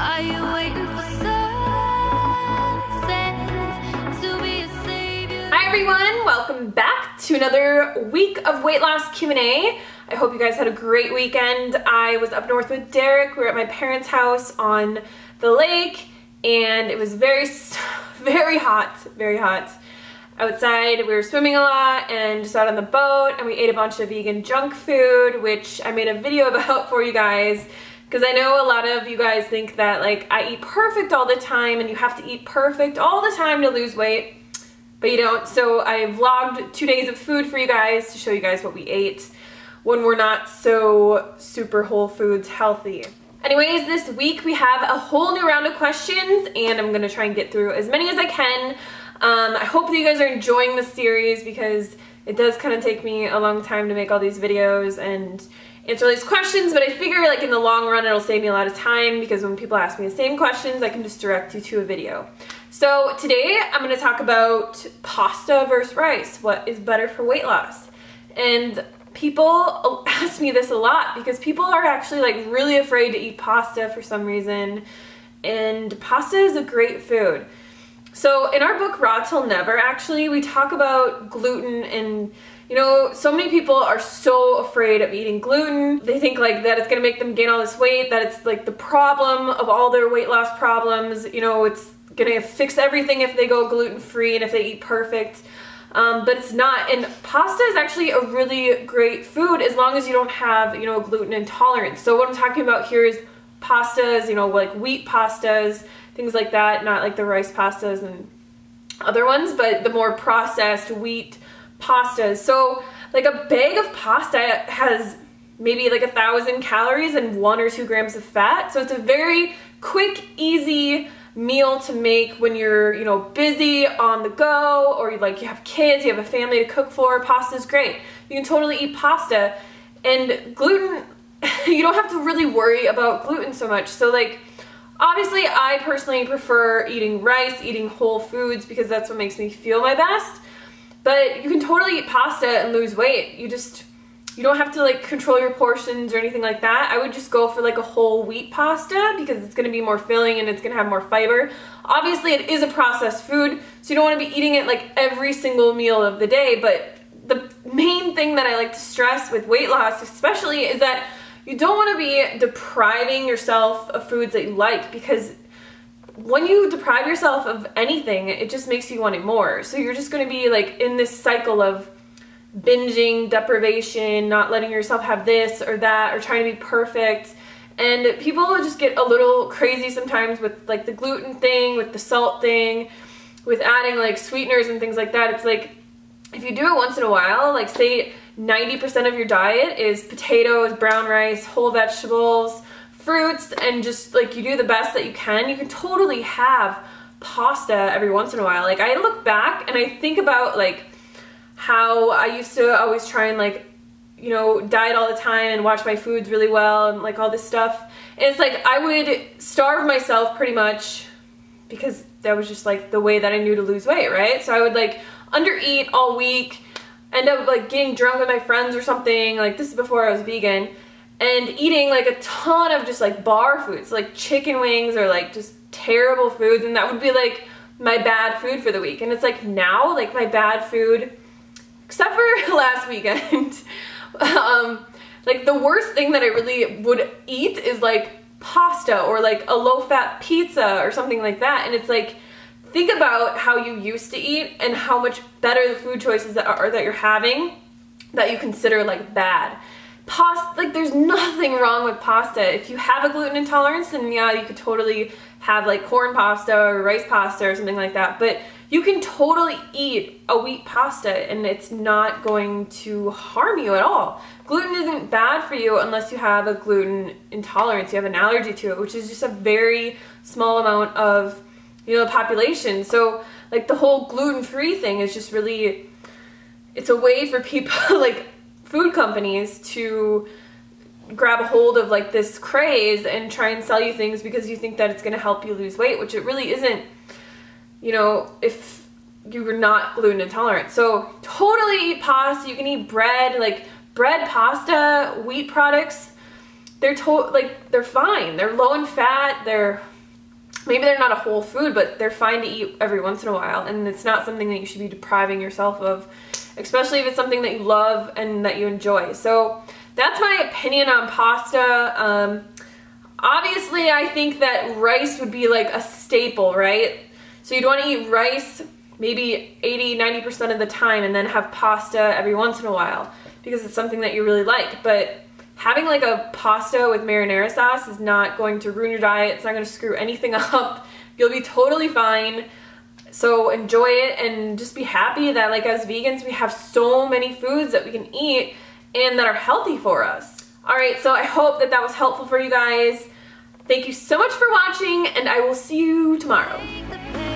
Are you waiting for sunsets to be a savior? Hi everyone, welcome back to another week of weight loss Q&A. I hope you guys had a great weekend. I was up north with Derek. We were at my parents' house on the lake and it was very hot outside. We were swimming a lot and just out on the boat, and we ate a bunch of vegan junk food, which I made a video about for you guys because I know a lot of you guys think that like I eat perfect all the time and you have to eat perfect all the time to lose weight, but you don't. So I vlogged 2 days of food for you guys to show you guys what we ate when we're not so super whole foods healthy. Anyways, this week we have a whole new round of questions and I'm gonna try and get through as many as I can. I hope that you guys are enjoying this series because it does kind of take me a long time to make all these videos and answer all these questions, but I figure like in the long run it'll save me a lot of time because when people ask me the same questions I can just direct you to a video. So today I'm going to talk about pasta versus rice. What is better for weight loss? And people ask me this a lot because people are actually like really afraid to eat pasta for some reason, and pasta is a great food. So in our book Raw Till Never, actually, we talk about gluten, and you know, so many people are so afraid of eating gluten. They think like that it's gonna make them gain all this weight, that it's like the problem of all their weight loss problems. You know, it's gonna fix everything if they go gluten-free and if they eat perfect. But it's not, and pasta is actually a really great food as long as you don't have, you know, gluten intolerance. So what I'm talking about here is pastas, you know, like wheat pastas, things like that, not like the rice pastas and other ones, but the more processed wheat pastas. So like a bag of pasta has maybe like 1,000 calories and 1 or 2 grams of fat. So it's a very quick, easy meal to make when you're, you know, busy on the go, or like you have kids, you have a family to cook for. Pasta is great. You can totally eat pasta. And gluten, you don't have to really worry about gluten so much. So like, obviously I personally prefer eating rice, eating whole foods, because that's what makes me feel my best. But you can totally eat pasta and lose weight. You don't have to like control your portions or anything like that. I would just go for like a whole wheat pasta because it's gonna be more filling and it's gonna have more fiber. Obviously it is a processed food, so you don't wanna be eating it like every single meal of the day, but the main thing that I like to stress with weight loss especially is that you don't wanna be depriving yourself of foods that you like, because when you deprive yourself of anything, it just makes you want it more. So you're just gonna be like in this cycle of binging, deprivation, not letting yourself have this or that, or trying to be perfect. And people will just get a little crazy sometimes with like the gluten thing, with the salt thing, with adding like sweeteners and things like that. It's like, if you do it once in a while, like say 90% of your diet is potatoes, brown rice, whole vegetables, fruits, and just like you do the best that you can totally have pasta every once in a while. Like I look back and I think about like how I used to always try and like, you know, diet all the time and watch my foods really well and like all this stuff. And it's like I would starve myself pretty much because that was just like the way that I knew to lose weight, right? So I would like undereat all week, end up like getting drunk with my friends or something. Like this is before I was vegan, and eating like a ton of just like bar foods, like chicken wings or like just terrible foods, and that would be like my bad food for the week. And it's like now, like my bad food, except for last weekend, like the worst thing that I really would eat is like pasta or like a low-fat pizza or something like that. And it's like, think about how you used to eat and how much better the food choices that you're having that you consider like bad. Pasta, like there's nothing wrong with pasta. If you have a gluten intolerance, then yeah, you could totally have like corn pasta or rice pasta or something like that. But you can totally eat a wheat pasta and it's not going to harm you at all. Gluten isn't bad for you unless you have a gluten intolerance, you have an allergy to it, which is just a very small amount of, you know, the population. So like the whole gluten-free thing is just really, it's a way for people like food companies to grab a hold of like this craze and try and sell you things because you think that it's going to help you lose weight, which it really isn't, you know, if you're not gluten intolerant. So totally eat pasta. You can eat bread, like bread, pasta, wheat products. They're fine. They're low in fat. They're maybe they're not a whole food, but they're fine to eat every once in a while, and it's not something that you should be depriving yourself of, especially if it's something that you love and that you enjoy. So that's my opinion on pasta. Obviously, I think that rice would be like a staple, right? So you'd want to eat rice maybe 80-90% of the time, and then have pasta every once in a while because it's something that you really like. But having like a pasta with marinara sauce is not going to ruin your diet. It's not going to screw anything up. You'll be totally fine. So enjoy it and just be happy that, like, as vegans, we have so many foods that we can eat and that are healthy for us. All right, so I hope that that was helpful for you guys. Thank you so much for watching, and I will see you tomorrow. Take the pain